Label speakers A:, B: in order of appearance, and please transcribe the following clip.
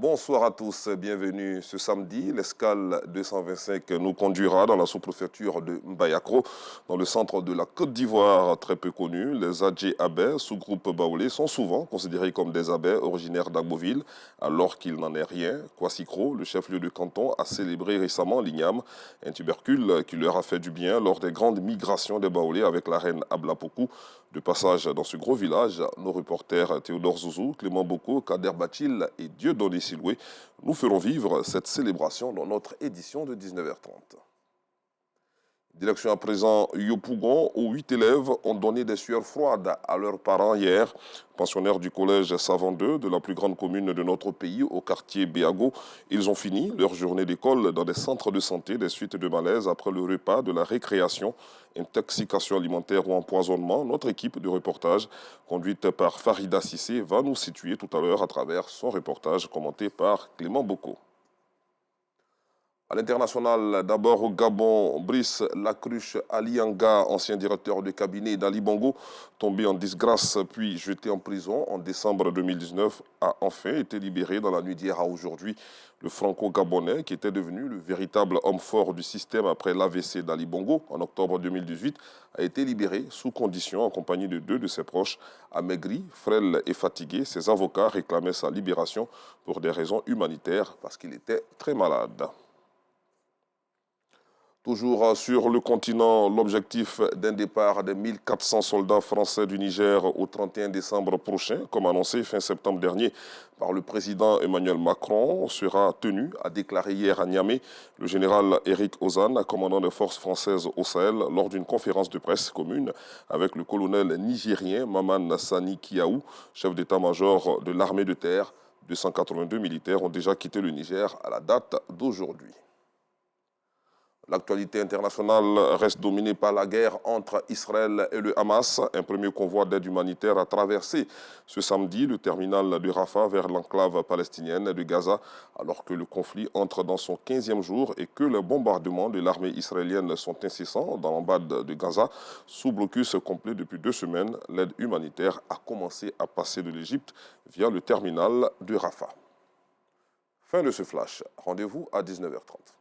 A: Bonsoir à tous, bienvenue ce samedi. L'escale 225 nous conduira dans la sous-préfecture de Mbayakro, dans le centre de la Côte d'Ivoire, très peu connu. Les Adjé Abé, sous-groupe baoulé, sont souvent considérés comme des Abé originaires d'Agboville, alors qu'il n'en est rien. Kwassikro, le chef-lieu de canton, a célébré récemment l'igname, un tubercule qui leur a fait du bien lors des grandes migrations des baoulés avec la reine Ablapoku. De passage dans ce gros village, nos reporters Théodore Zouzou, Clément Boko, Kader Bachil et Dieudonné Siloué nous feront vivre cette célébration dans notre édition de 19h30. Direction à présent Yopougon, où 8 élèves ont donné des sueurs froides à leurs parents hier. Pensionnaires du collège Savant 2 de la plus grande commune de notre pays, au quartier Béago, ils ont fini leur journée d'école dans des centres de santé des suites de malaise après le repas de la récréation, intoxication alimentaire ou empoisonnement. Notre équipe de reportage, conduite par Farida Sissé, va nous situer tout à l'heure à travers son reportage commenté par Clément Boko. À l'international, d'abord au Gabon, Brice Lacruche Alianga, ancien directeur de cabinet d'Ali Bongo, tombé en disgrâce puis jeté en prison en décembre 2019, a enfin été libéré dans la nuit d'hier à aujourd'hui. Le franco-gabonais, qui était devenu le véritable homme fort du système après l'AVC d'Ali Bongo en octobre 2018, a été libéré sous condition en compagnie de 2 de ses proches. Amaigri, frêle et fatigué, ses avocats réclamaient sa libération pour des raisons humanitaires parce qu'il était très malade. Toujours sur le continent, l'objectif d'un départ des 1400 soldats français du Niger au 31 décembre prochain, comme annoncé fin septembre dernier par le président Emmanuel Macron, sera tenu, a déclaré hier à Niamey le général Éric Ozane, commandant des forces françaises au Sahel, lors d'une conférence de presse commune avec le colonel nigérien Maman Sani Kiaou, chef d'état-major de l'armée de terre. 282 militaires ont déjà quitté le Niger à la date d'aujourd'hui. L'actualité internationale reste dominée par la guerre entre Israël et le Hamas. Un premier convoi d'aide humanitaire a traversé ce samedi le terminal de Rafah vers l'enclave palestinienne de Gaza, alors que le conflit entre dans son 15e jour et que les bombardements de l'armée israélienne sont incessants dans l'embade de Gaza. Sous blocus complet depuis 2 semaines, l'aide humanitaire a commencé à passer de l'Égypte via le terminal de Rafah. Fin de ce flash. Rendez-vous à 19h30.